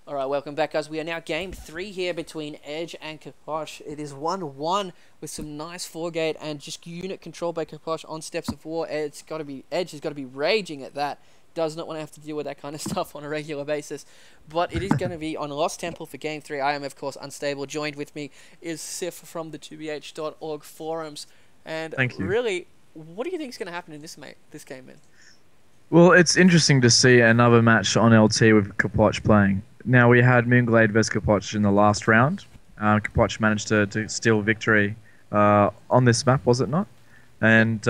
Alright, welcome back, guys. We are now game 3 here between Edge and capoch. It is 1-1 with some nice 4-gate and just unit control by capoch on Steps of War. Edge has got to be raging at that. Does not want to have to deal with that kind of stuff on a regular basis. But it is going to be on Lost Temple for game 3. I am, of course, unstable. Joined with me is Sif from the 2bh.org forums. And Thank you. really, what do you think is going to happen in this game, man? Well, it's interesting to see another match on LT with capoch playing. Now, we had Glade versus capoch in the last round. Capoch managed to steal victory on this map, was it not? And,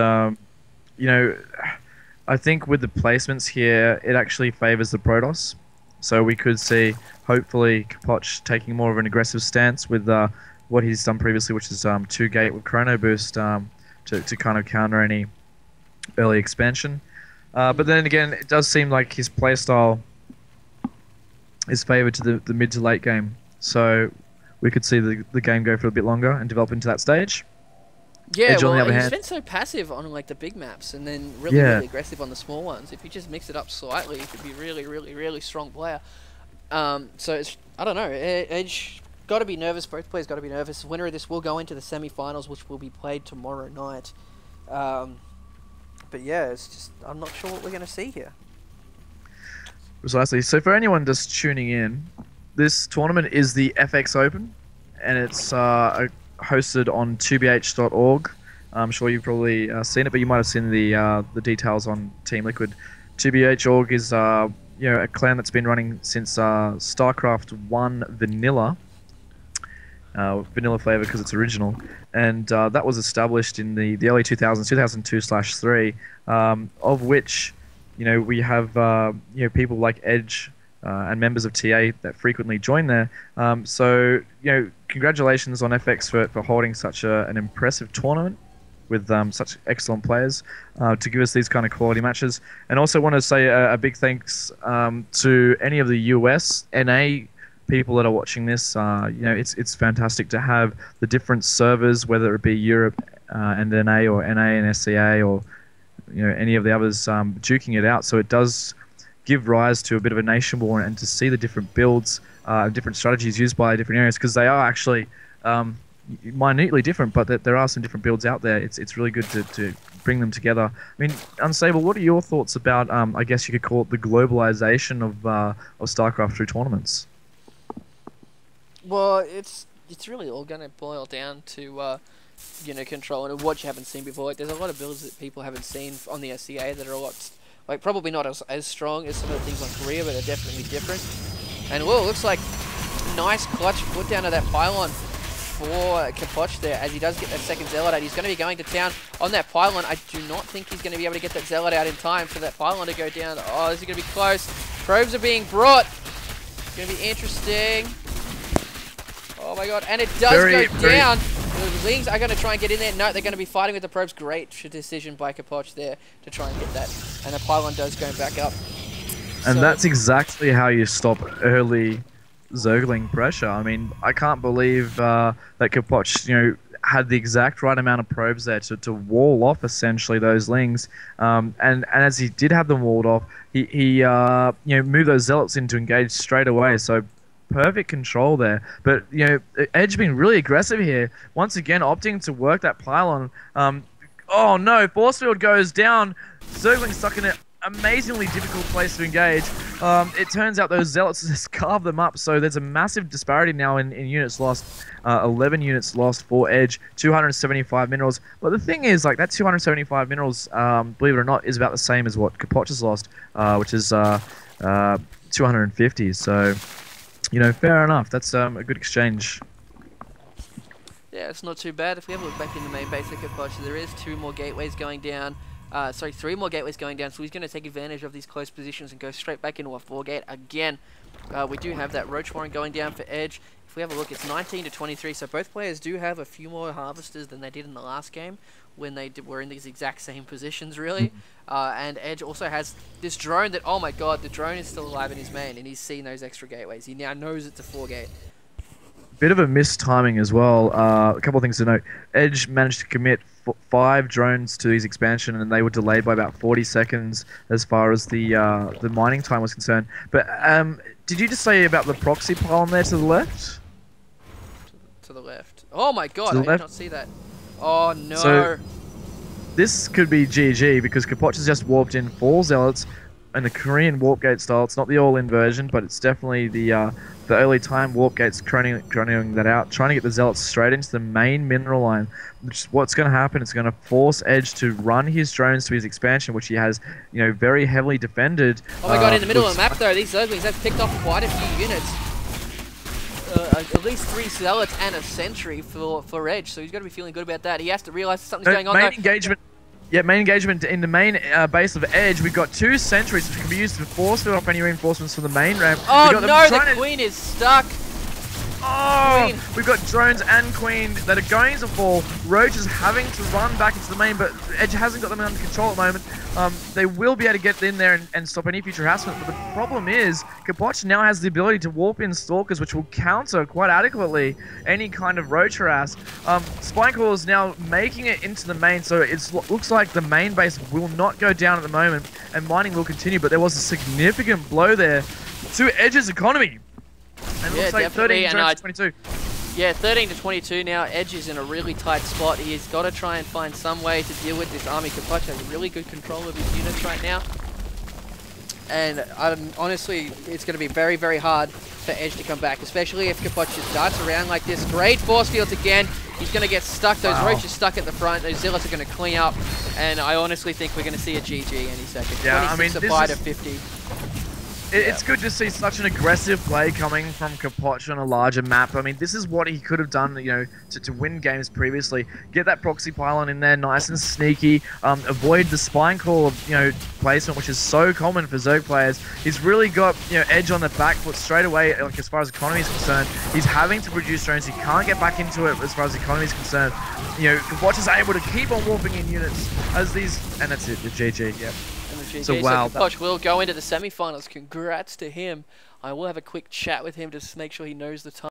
you know, I think with the placements here, it actually favors the Protoss. So we could see, hopefully, capoch taking more of an aggressive stance with what he's done previously, which is 2-gate with Chrono Boost to kind of counter any early expansion. But then again, it does seem like his playstyle is favoured to the mid to late game. So we could see the game go for a bit longer and develop into that stage. Yeah, Edge, on the other he's hand, been so passive on like the big maps and then really aggressive on the small ones. If you just mix it up slightly, he could be really strong player. So I don't know. Edge got to be nervous. Both players got to be nervous. Winner of this will go into the semi-finals, which will be played tomorrow night. But yeah, it's just I'm not sure what we're going to see here. Precisely. So for anyone just tuning in, this tournament is the FXopen, and it's hosted on 2bh.org. I'm sure you've probably seen it, but you might have seen the details on Team Liquid. 2bh.org is you know, a clan that's been running since StarCraft 1 Vanilla. Vanilla flavor because it's original, and that was established in the early 2000s, 2002/3, of which, you know, we have you know, people like Edge and members of TA that frequently join there. So, you know, congratulations on FX for holding such an impressive tournament with such excellent players to give us these kind of quality matches. And also want to say a big thanks to any of the US, NA people that are watching this. You know, it's fantastic to have the different servers, whether it be Europe and NA, or NA and SCA, or, you know, any of the others, duking it out. So it does give rise to a bit of a nation war, and to see the different builds, different strategies used by different areas, because they are actually minutely different, but there are some different builds out there. It's really good to bring them together. I mean, Unstable, what are your thoughts about, I guess you could call it the globalization of StarCraft through tournaments? Well, it's really all going to boil down to you know, control and what you haven't seen before. Like, there's a lot of builds that people haven't seen on the SCA that are a lot, like, probably not as strong as some of the things on Korea, but they're definitely different. And whoa, looks like nice clutch put down to that pylon for capoch there, as he does get that second zealot out. He's going to be going to town on that pylon. I do not think he's going to be able to get that zealot out in time for that pylon to go down. Oh, this is going to be close. Probes are being brought. It's going to be interesting. Oh my god, and it does go down. The Lings are going to try and get in there. No, they're going to be fighting with the probes. Great decision by capoch there to try and get that. And the pylon does go back up. And that's exactly how you stop early Zergling pressure. I mean, I can't believe that capoch, you know, had the exact right amount of probes there to wall off essentially those Lings. And as he did have them walled off, he you know, moved those zealots in to engage straight away. So perfect control there. But, you know, Edge being really aggressive here, once again opting to work that pylon. Oh no, force field goes down. Zergling's stuck in an amazingly difficult place to engage. It turns out those zealots just carve them up, so there's a massive disparity now in units lost. 11 units lost for Edge, 275 minerals. But the thing is, like, that 275 minerals, believe it or not, is about the same as what capoch has lost, which is 250. So, you know, fair enough. That's a good exchange. Yeah, it's not too bad. If we have a look back in the main base of capoch, there is 2 more gateways going down. Sorry, 3 more gateways going down, so he's going to take advantage of these close positions and go straight back into a 4-gate again. We do have that roach warren going down for Edge. If we have a look, it's 19 to 23, so both players do have a few more harvesters than they did in the last game, when they were in these exact same positions, really. And Edge also has this drone that, oh my god, the drone is still alive in his main, and he's seen those extra gateways. He now knows it's a 4-gate. Bit of a missed timing as well. A couple of things to note. Edge managed to commit 5 drones to his expansion, and they were delayed by about 40 seconds as far as the mining time was concerned. But did you just say about the proxy pylon there to the left? To the left. Oh my god, I did not see that. Oh no. So, this could be GG because Capoch has just warped in 4 Zealots in the Korean warp gate style. It's not the all-in version, but it's definitely the early time warp gates chronoing that out, trying to get the Zealots straight into the main mineral line. Which is what's going to happen. It's going to force Edge to run his drones to his expansion, which he has, very heavily defended. Oh my god! In the middle of the map, though, these Zerglings have picked off quite a few units. At least 3 Zealots and a Sentry for Edge, so he's got to be feeling good about that. He has to realize something's going on. Main engagement. Yeah, main engagement in the main base of Edge. We've got 2 sentries which can be used to force field off any reinforcements from the main ramp. Oh no, the Queen is stuck. Oh, we've got drones and Queen that are going to fall. ro8 is having to run back into the main, but Edge hasn't got them under control at the moment. They will be able to get in there and stop any future harassment, but the problem is Capoch now has the ability to warp in Stalkers, which will counter quite adequately any kind of ro8 harass. Spinecore is now making it into the main, so it looks like the main base will not go down at the moment, and mining will continue, but there was a significant blow there to Edge's economy. And it looks like 13 to 22. Yeah, 13 to 22 now. Edge is in a really tight spot. He's got to try and find some way to deal with this army. Capoch has really good control of his units right now. And honestly, it's going to be very, very hard for Edge to come back, especially if Capoch just darts around like this. Great force fields again. He's going to get stuck. Those ro8 are stuck at the front. Those Zealots are going to clean up. And I honestly think we're going to see a GG any second. Yeah, I mean, this is 50. It's good to see such an aggressive play coming from Capoch on a larger map. I mean, this is what he could have done, to win games previously. Get that proxy pylon in there, nice and sneaky. Avoid the spine call, placement, which is so common for Zerg players. He's really got, Edge on the back foot straight away, like as far as economy is concerned. He's having to produce drones. He can't get back into it as far as economy is concerned. Capoch is able to keep on warping in units as these, and that's it, the GG, yeah. So wow, Capoch will go into the semi-finals. Congrats to him. I will have a quick chat with him to make sure he knows the time.